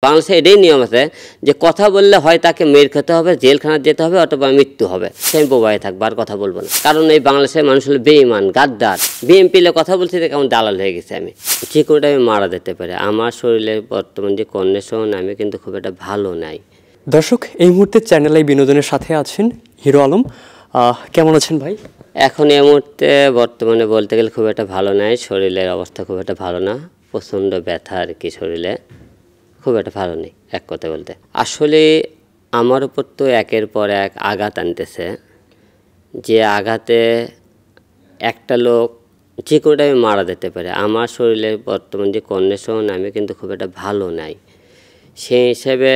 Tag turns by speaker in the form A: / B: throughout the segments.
A: বাংলাদেশে এটাই নিয়ম আছে যে কথা বললে হয় তাকে মেরে খেতে হবে, জেলখানা যেতে হবে, অথবা মৃত্যু হবে। আমি বোবায় থাকবো, আর কথা বলবো না। কারণ এই বাংলাদেশের মানুষ হলো বেঈমান, গাদ্দার। বিএনপিলে কথা বলছি কেমন দালাল হয়ে গেছে। আমি যে কোনোটা আমি মারা যেতে পারে। আমার শরীরের বর্তমান যে কন্ডিশন, আমি কিন্তু খুব একটা ভালো নাই।
B: দর্শক, এই মুহূর্তে চ্যানেল বিনোদনের সাথে আছেন হিরো আলম। কেমন আছেন ভাই?
A: এখন এই মুহূর্তে বর্তমানে বলতে গেলে খুব একটা ভালো নাই। শরীরের অবস্থা খুব একটা ভালো না, প্রচণ্ড ব্যথা আর কি। শরীরে খুব একটা ভালো নেই এক কথা বলতে। আসলে আমার উপর তো একের পর এক আঘাত আনতেছে, যে আঘাতে একটা লোক যে কোনো টাইমে মারা যেতে পারে। আমার শরীরের বর্তমান যে কন্ডিশন, আমি কিন্তু খুব একটা ভালো নাই। সেই হিসেবে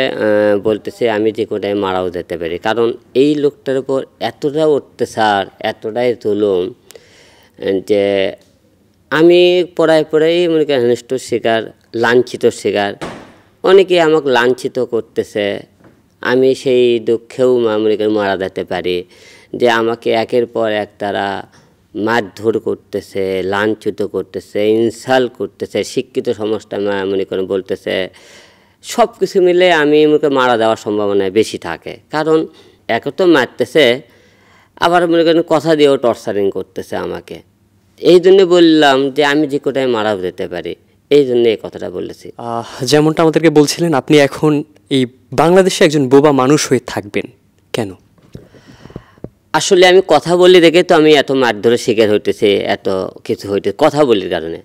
A: বলতেছে আমি যে কোনো টাইমে মারাও যেতে পারি। কারণ এই লোকটার উপর এতটা অত্যাচার, এতটাই জুলুম, যে আমি পড়াই মনে করি নিষ্ঠুর শিকার, লাঞ্ছিত শিকার। অনেকেই আমাকে লাঞ্ছিত করতেছে। আমি সেই দুঃখেও মনে করি মারা যেতে পারি, যে আমাকে একের পর এক তারা মারধর করতেছে, লাঞ্ছিত করতেছে, ইনসাল্ট করতেছে, শিক্ষিত সমাজটা মনে করেন বলতেছে। সব কিছু মিলে আমি মনে করি মারা যাওয়ার সম্ভাবনা বেশি থাকে। কারণ এক তো মারতেছে, আবার মনে করেন কথা দিয়েও টর্চারিং করতেছে আমাকে। এই জন্য বললাম যে আমি যে কোটায় মারাও যেতে পারি, এই জন্য এই কথাটা বলেছি।
B: যেমনটা আমাদেরকে বলছিলেন, আপনি এখন এই বাংলাদেশে একজন বোবা মানুষ হয়ে থাকবেন কেন?
A: আসলে আমি কথা বলি দেখে তো আমি এত মারধরের শিকার হইতেছে, এত কিছু হইতেছে কথা বলির কারণে।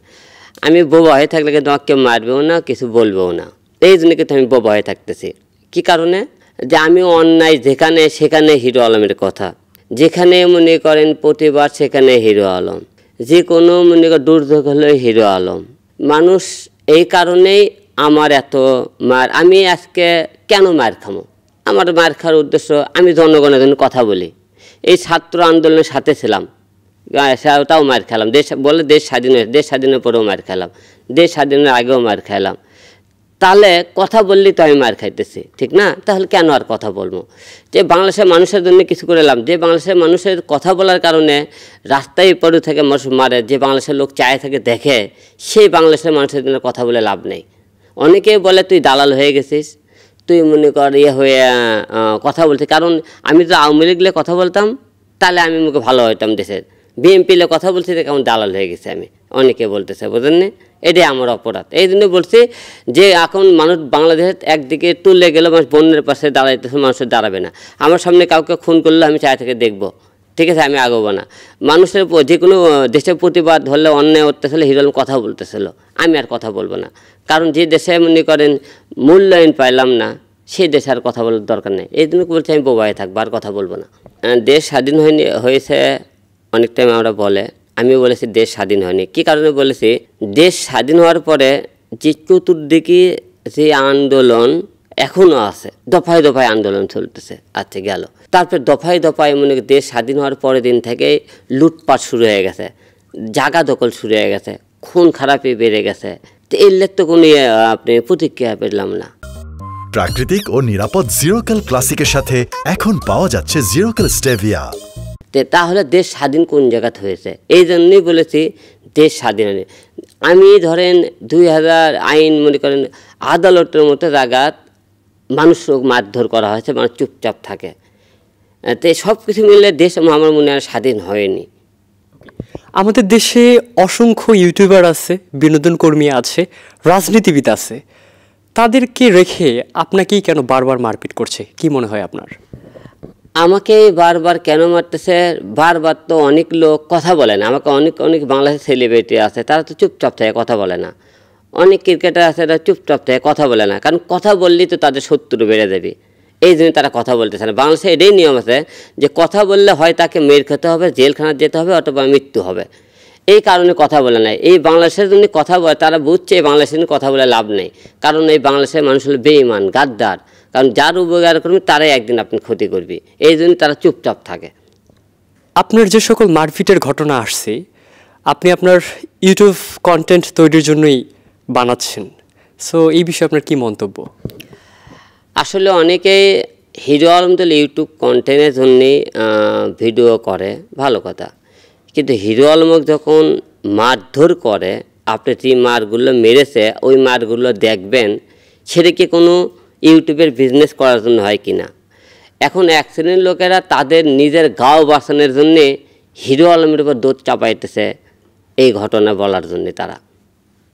A: আমি বোবা হয়ে থাকলে কিন্তু আমাকে কেউ মারবেও না, কিছু বলবেও না। এই জন্য কিন্তু আমি বোবা হয়ে থাকতেছি। কী কারণে? যে আমি অন্যায় যেখানে সেখানে হিরো আলমের কথা, যেখানে মনে করেন প্রতিবাদ সেখানে হিরো আলম, যে কোনো মনে করেন দুর্যোগ হলে হিরো আলম। মানুষ এই কারণেই আমার এত মার। আমি আজকে কেন মার খামো? আমার মার খাওয়ার উদ্দেশ্য, আমি জনগণের জন্য কথা বলি। এই ছাত্র আন্দোলনের সাথে ছিলাম, তাও মার খেলাম। দেশ স্বাধীন হয়েছে, দেশ স্বাধীনের পরেও মার খেলাম, দেশ স্বাধীনের আগেও মার খেলাম। তাহলে কথা বললেই তো আমি মার খাইতেছি, ঠিক না? তাহলে কেন আর কথা বলবো? যে বাংলাদেশের মানুষের জন্য কিছু করে লাভ, যে বাংলাদেশের মানুষের কথা বলার কারণে রাস্তায় পড়ে থেকে মানুষ মারে, যে বাংলাদেশের লোক চায় থাকে দেখে, সেই বাংলাদেশের মানুষের জন্য কথা বলে লাভ নেই। অনেকেই বলে তুই দালাল হয়ে গেছিস, তুই মনে কর হয়ে কথা বলতে। কারণ আমি তো আওয়ামী লীগলে কথা বলতাম, তাহলে আমি মুখে ভালো হইতাম দেশের। বিএনপিলে কথা বলছি কেমন দালাল হয়ে গেছে আমি, অনেকে বলতেছে, বুঝলেন না? এটাই আমার অপরাধ। এই জন্য বলছি যে এখন মানুষ বাংলাদেশে একদিকে তুলে গেলে মানুষ বন্যের পাশে দাঁড়াইতেছে, মানুষের দাঁড়াবে না। আমার সামনে কাউকে খুন করলে আমি চাই থেকে দেখবো, ঠিক আছে, আমি আগাবো না। মানুষের যে কোনো দেশের প্রতিবাদ হলে, অন্যায় অত্যাচার হিরো আলম কথা বলতেছিল, আমি আর কথা বলবো না। কারণ যে দেশে মনে করেন মূল্যায়ন পাইলাম না, সেই দেশে আর কথা বলার দরকার নেই। এই জন্য বলছি আমি বোবায় থাকবো, আর কথা বলবো না। দেশ স্বাধীন হয়েছে অনেক টাইম আমরা বলে, আমি বলেছি দেশ স্বাধীন হয়নি। কী কারণে বলেছি? দেশ স্বাধীন হওয়ার পরে যে চতুর্দিকে যে আন্দোলন এখনও আছে, দফায় দফায় আন্দোলন চলতেছে। আচ্ছা গেল, তারপর দফায় দফায় মনে করি দেশ স্বাধীন হওয়ার পরের দিন থেকে লুটপাট শুরু হয়ে গেছে, জায়গা দখল শুরু হয়ে গেছে, খুন খারাপি বেড়ে গেছে। তো এর তো কোনো আপনি প্রতিক্রিয়া পেলাম না।
C: প্রাকৃতিক ও নিরাপদ জিরোকেল ক্লাসিকের সাথে এখন পাওয়া যাচ্ছে জিরোকেল স্টেভিয়া।
A: তাহলে দেশ স্বাধীন কোন জায়গাতে হয়েছে? এই জন্যই বলেছি দেশ স্বাধীন হয়নি। আমি ধরেন 2000 আইন মনে করেন আদালতের মতো জায়গাত মানুষ মারধর করা হয়েছে, মানুষ চুপচাপ থাকে। তো সব কিছু মিলে দেশ আমার মনে হয় স্বাধীন হয়নি।
B: আমাদের দেশে অসংখ্য ইউটিউবার আছে, বিনোদন কর্মী আছে, রাজনীতিবিদ আছে। তাদেরকে রেখে আপনাকেই কেন বারবার মারপিট করছে, কি মনে হয় আপনার?
A: আমাকে বারবার কেন মারতেছে? বারবার তো অনেক লোক কথা বলে না। আমাকে অনেক বাংলাদেশের সেলিব্রিটি আছে, তারা তো চুপচাপ থাকে, কথা বলে না। অনেক ক্রিকেটার আছে, তারা চুপচাপ থাকে, কথা বলে না। কারণ কথা বললেই তো তাদের শত্রু বেড়ে যাবে, এই জন্য তারা কথা বলতেছে না। বাংলাদেশে এটাই নিয়ম আছে যে কথা বললে হয় তাকে মেরে খেতে হবে, জেলখানা যেতে হবে, অথবা মৃত্যু হবে। এই কারণে কথা বলে না। এই বাংলাদেশের জন্য কথা বলে, তারা বুঝছে এই বাংলাদেশের জন্য কথা বলে লাভ নেই। কারণ এই বাংলাদেশের মানুষ হলো বেঈমান, গাদ্দার। কারণ যার উপকার করবে তারাই একদিন আপনি ক্ষতি করবে, এই জন্য তারা চুপচাপ থাকে।
B: আপনার যে সকল মারপিটের ঘটনা আসছে, আপনি আপনার ইউটিউব কন্টেন্ট তৈরির জন্যই বানাচ্ছেন। সো এই বিষয়ে আপনার কি মন্তব্য?
A: আসলে অনেকেই হিরো আলম তো ইউটিউব কন্টেন্টের জন্যেই ভিডিও করে, ভালো কথা। কিন্তু হিরো আলমক যখন মারধর করে, আপনি যে মারগুলো মেরেছে ওই মারগুলো দেখবেন, সেটা কি কোনো ইউটিউবের বিজনেস করার জন্য হয় কি না? এখন এক শ্রেণীর লোকেরা তাদের নিজের গাও বাঁচানোর জন্যে হিরো আলমের উপর দোষ চাপাইতেছে এই ঘটনা বলার জন্যে তারা।